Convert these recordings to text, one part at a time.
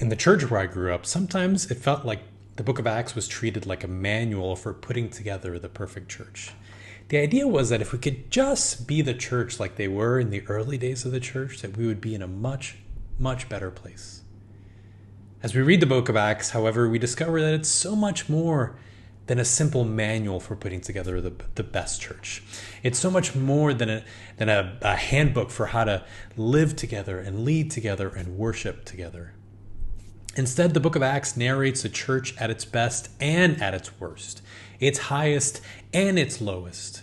In the church where I grew up, sometimes it felt like the book of Acts was treated like a manual for putting together the perfect church. The idea was that if we could just be the church like they were in the early days of the church, that we would be in a much, much better place. As we read the book of Acts, however, we discover that it's so much more than a simple manual for putting together the best church. It's so much more than a handbook for how to live together and lead together and worship together. Instead, the book of Acts narrates the church at its best and at its worst, its highest and its lowest.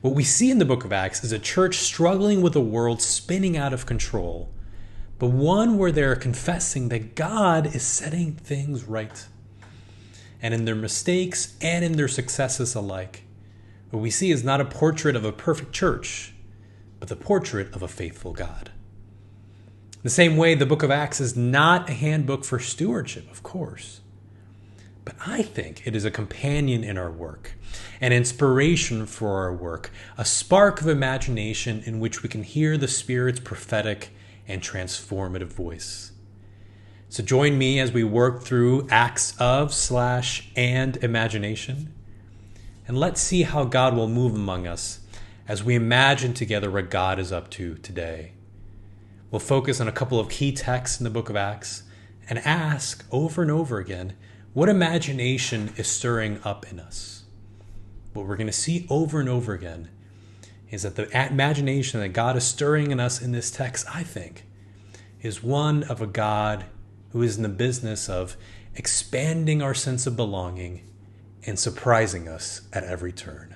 What we see in the book of Acts is a church struggling with a world spinning out of control, but one where they're confessing that God is setting things right. And in their mistakes and in their successes alike, what we see is not a portrait of a perfect church, but the portrait of a faithful God. The same way, the book of Acts is not a handbook for stewardship, of course. But I think it is a companion in our work, an inspiration for our work, a spark of imagination in which we can hear the Spirit's prophetic and transformative voice. So join me as we work through acts of / and imagination. And let's see how God will move among us as we imagine together what God is up to today. We'll focus on a couple of key texts in the book of Acts and ask over and over again what imagination is stirring up in us. What we're going to see over and over again is that the imagination that God is stirring in us in this text, I think, is one of a God who is in the business of expanding our sense of belonging and surprising us at every turn.